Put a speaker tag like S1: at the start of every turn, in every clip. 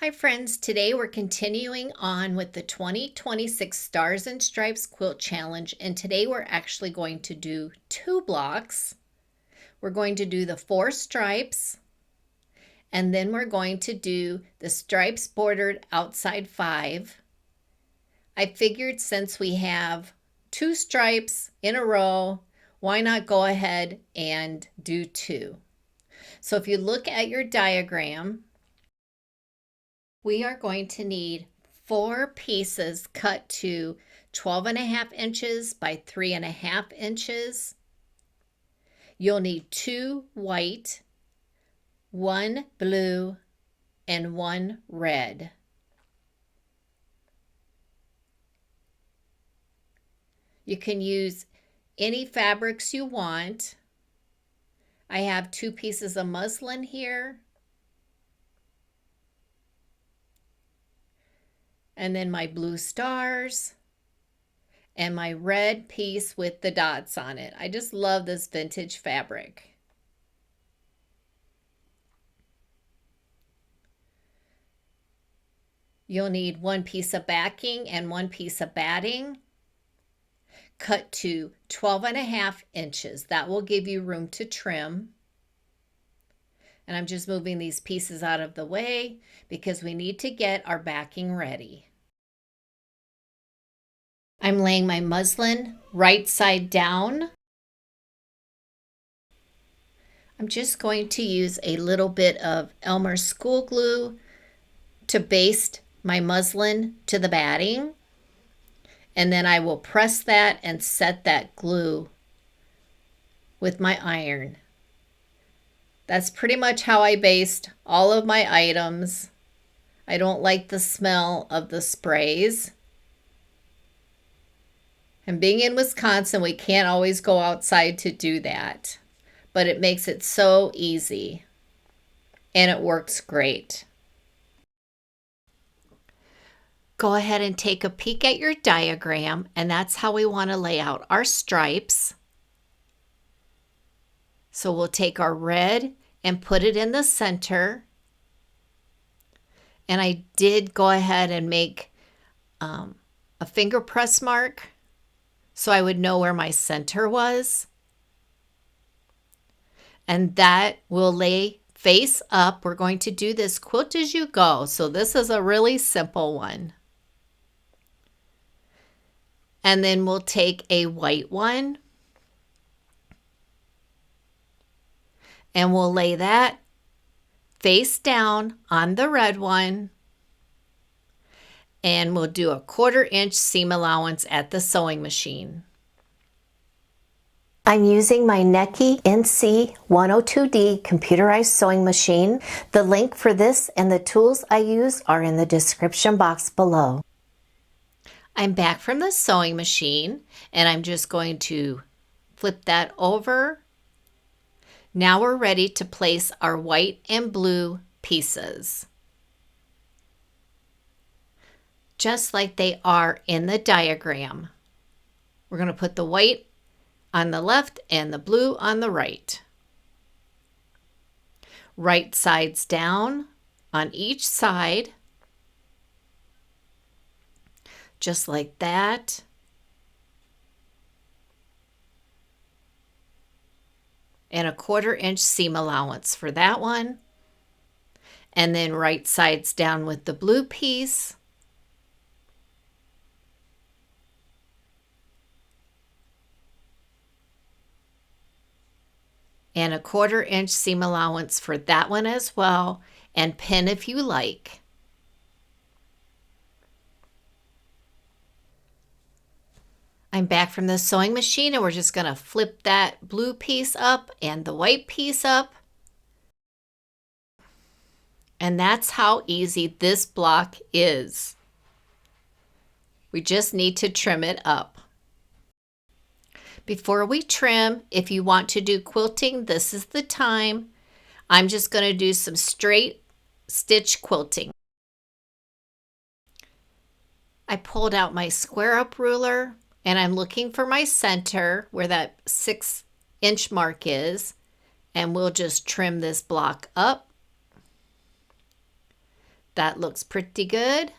S1: Hi friends, today we're continuing on with the 2026 Stars and Stripes Quilt Challenge, and today we're actually going to do 2 blocks. We're going to do the 4 stripes, and then we're going to do the stripes bordered outside 5. I figured since we have 2 stripes in a row, why not go ahead and do 2? So if you look at your diagram, we are going to need 4 pieces cut to 12.5 inches by 3.5 inches. You'll need 2 white, 1 blue, and 1 red. You can use any fabrics you want. I have 2 pieces of muslin here. And then my blue stars and my red piece with the dots on it. I just love this vintage fabric. You'll need 1 piece of backing and 1 piece of batting. Cut to 12.5 inches. That will give you room to trim. And I'm just moving these pieces out of the way because we need to get our backing ready. I'm laying my muslin right side down. I'm just going to use a little bit of Elmer's school glue to baste my muslin to the batting. And then I will press that and set that glue with my iron. That's pretty much how I baste all of my items. I don't like the smell of the sprays. And being in Wisconsin, we can't always go outside to do that. But it makes it so easy. And it works great. Go ahead and take a peek at your diagram, and that's how we want to lay out our stripes. So we'll take our red and put it in the center. And I did go ahead and make a finger press mark so I would know where my center was. And that will lay face up. We're going to do this Quilt-As-You-Go. So this is a really simple one. And then we'll take a white one and we'll lay that face down on the red one. And we'll do a 1/4 inch seam allowance at the sewing machine.
S2: I'm using my Necky NC102D computerized sewing machine. The link for this and the tools I use are in the description box below.
S1: I'm back from the sewing machine and I'm just going to flip that over. Now we're ready to place our white and blue pieces, just like they are in the diagram. We're going to put the white on the left and the blue on the right. Right sides down on each side, just like that. And a 1/4 inch seam allowance for that one. And then right sides down with the blue piece. And a 1/4 inch seam allowance for that one as well, and pin if you like. I'm back from the sewing machine and we're just going to flip that blue piece up and the white piece up. And that's how easy this block is. We just need to trim it up. Before we trim, if you want to do quilting, this is the time. I'm just going to do some straight stitch quilting. I pulled out my square up ruler and I'm looking for my center where that 6-inch mark is, and we'll just trim this block up. That looks pretty good.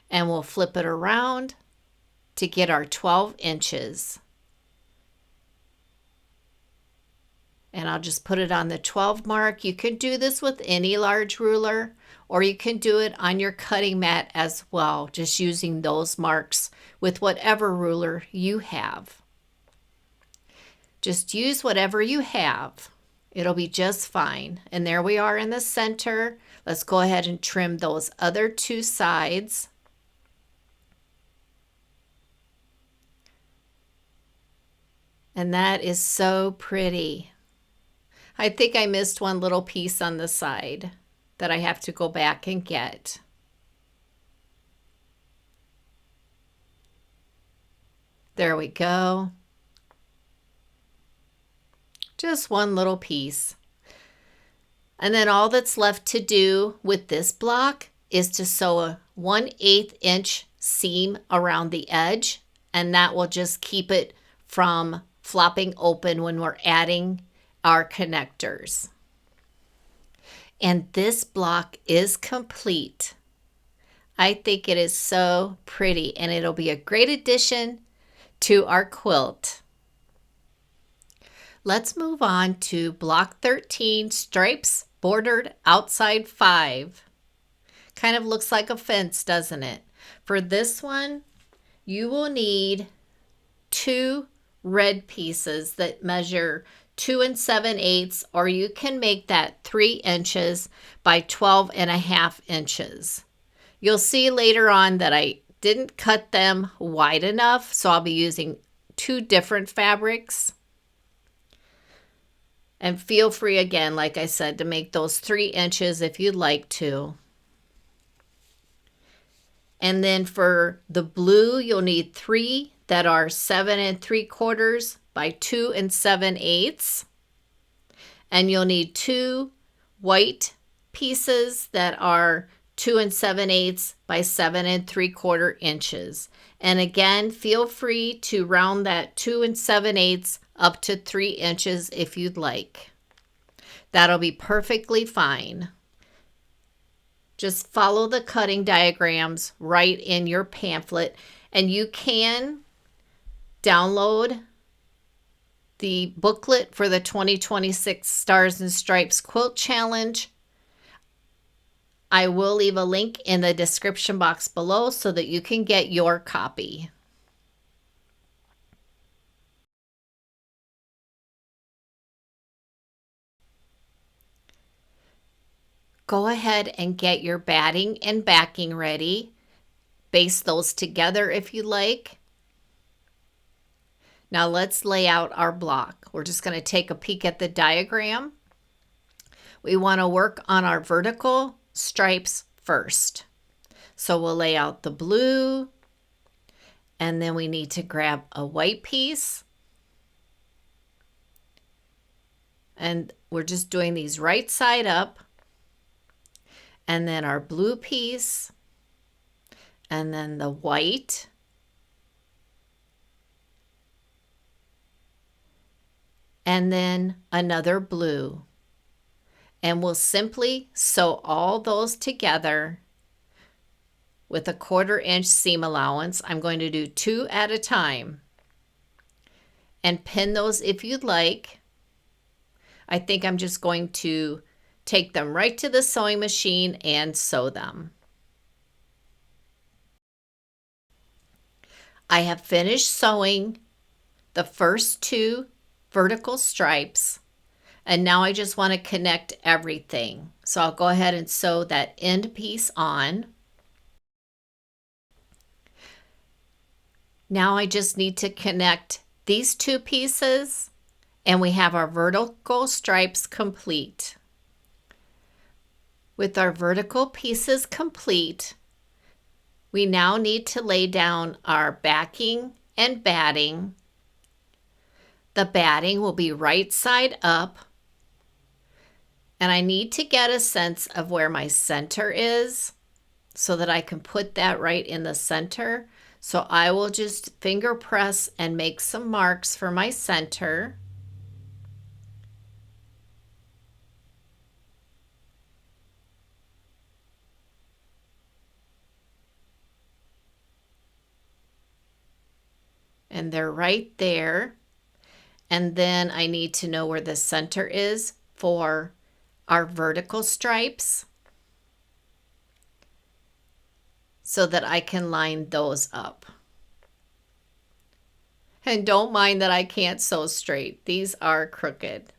S1: And we'll flip it around to get our 12 inches. And I'll just put it on the 12 mark. You can do this with any large ruler, or you can do it on your cutting mat as well, just using those marks with whatever ruler you have. Just use whatever you have. It'll be just fine. And there we are in the center. Let's go ahead and trim those other two sides. And that is so pretty. I think I missed one little piece on the side that I have to go back and get. There we go. Just one little piece. And then all that's left to do with this block is to sew a 1/8 inch seam around the edge, and that will just keep it from flopping open when we're adding our connectors. And this block is complete. I think it is so pretty, and it'll be a great addition to our quilt. Let's move on to block 13, stripes bordered outside 5. Kind of looks like a fence, doesn't it? For this one, you will need 2 red pieces that measure 2 7/8, or you can make that 3 inches by 12.5 inches. You'll see later on that I didn't cut them wide enough, so I'll be using 2 different fabrics. And feel free, again, like I said, to make those 3 inches if you'd like to. And then for the blue, you'll need 3 that are 7 3/4 by 2 7/8. And you'll need 2 white pieces that are 2 7/8 by 7 3/4 inches. And again, feel free to round that 2 7/8 up to 3 inches if you'd like. That'll be perfectly fine. Just follow the cutting diagrams right in your pamphlet, and you can download the booklet for the 2026 Stars and Stripes Quilt Challenge. I will leave a link in the description box below so that you can get your copy. Go ahead and get your batting and backing ready. Baste those together if you like. Now let's lay out our block. We're just going to take a peek at the diagram. We want to work on our vertical stripes first. So we'll lay out the blue, and then we need to grab a white piece. And we're just doing these right side up. And then our blue piece, and then the white, and then another blue. And we'll simply sew all those together with a 1/4 inch seam allowance. I'm going to do 2 at a time. And pin those if you'd like. I think I'm just going to take them right to the sewing machine and sew them. I have finished sewing the first 2 vertical stripes, and now I just want to connect everything. So I'll go ahead and sew that end piece on. Now I just need to connect these 2 pieces, and we have our vertical stripes complete. With our vertical pieces complete, we now need to lay down our backing and batting. The batting will be right side up, and I need to get a sense of where my center is so that I can put that right in the center. So I will just finger press and make some marks for my center. And they're right there. And then I need to know where the center is for our vertical stripes so that I can line those up. And don't mind that I can't sew straight. These are crooked,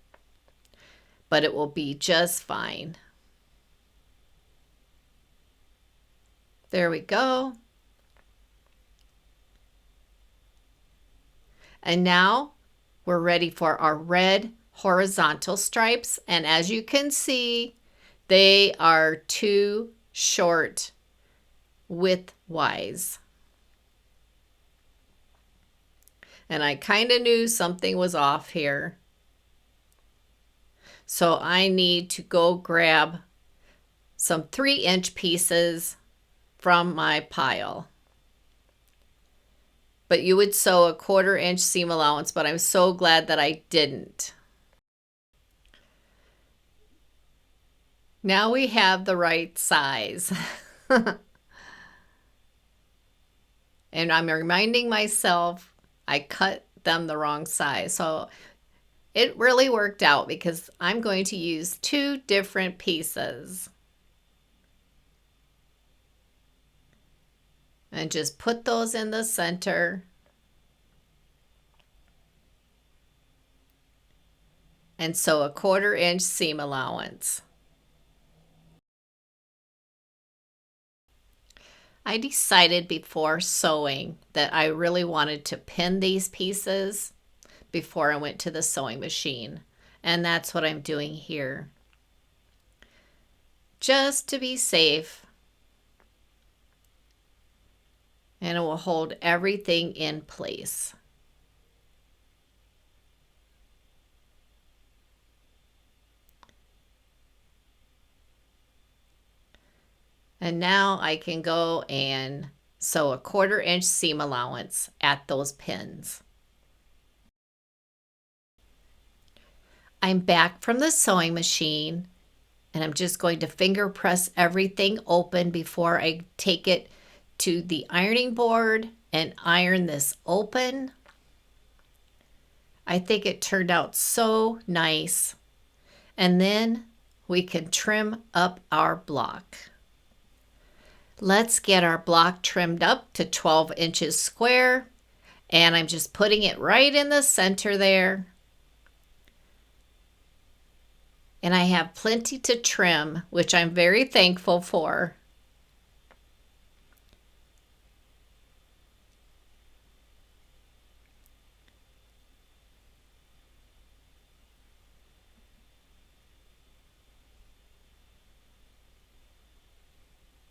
S1: but it will be just fine. There we go. And now we're ready for our red horizontal stripes. And as you can see, they are too short width-wise. And I kind of knew something was off here. So I need to go grab some 3-inch pieces from my pile. But you would sew a 1/4-inch seam allowance, but I'm so glad that I didn't. Now we have the right size. And I'm reminding myself I cut them the wrong size. So it really worked out because I'm going to use 2 different pieces. And just put those in the center. And sew a 1/4-inch seam allowance. I decided before sewing that I really wanted to pin these pieces before I went to the sewing machine. And that's what I'm doing here. Just to be safe. And it will hold everything in place. And now I can go and sew a 1/4-inch seam allowance at those pins. I'm back from the sewing machine and I'm just going to finger press everything open before I take it to the ironing board and iron this open. I think it turned out so nice. And then we can trim up our block. Let's get our block trimmed up to 12 inches square. And I'm just putting it right in the center there. And I have plenty to trim, which I'm very thankful for.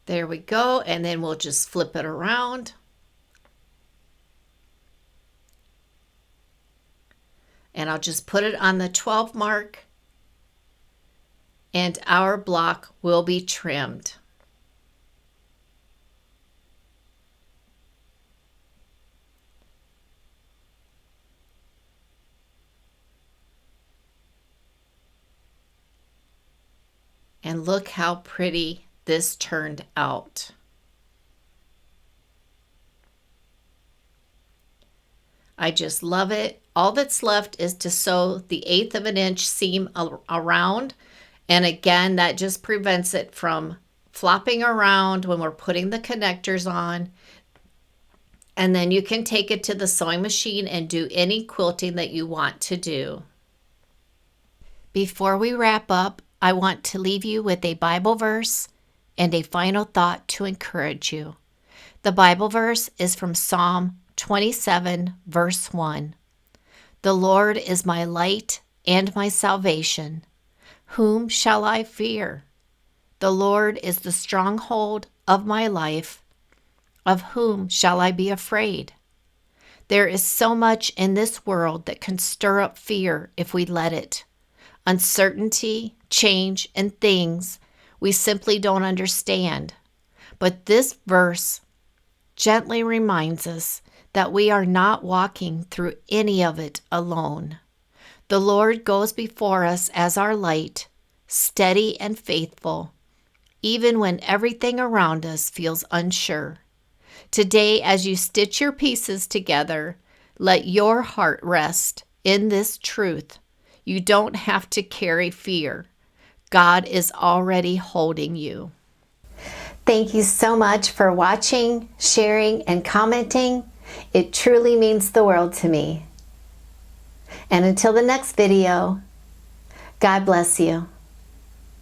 S1: There we go, and then we'll just flip it around. And I'll just put it on the 12 mark. And our block will be trimmed. And look how pretty this turned out. I just love it. All that's left is to sew the 1/8 of an inch seam around. And again, that just prevents it from flopping around when we're putting the connectors on. And then you can take it to the sewing machine and do any quilting that you want to do. Before we wrap up, I want to leave you with a Bible verse and a final thought to encourage you. The Bible verse is from Psalm 27, verse 1. The Lord is my light and my salvation. Whom shall I fear? The Lord is the stronghold of my life. Of whom shall I be afraid? There is so much in this world that can stir up fear if we let it. Uncertainty, change, and things we simply don't understand. But this verse gently reminds us that we are not walking through any of it alone. The Lord goes before us as our light, steady and faithful, even when everything around us feels unsure. Today, as you stitch your pieces together, Let your heart rest in this truth. You don't have to carry fear. God is already holding you.
S2: Thank you so much for watching, sharing, and commenting. It truly means the world to me. And until the next video, God bless you.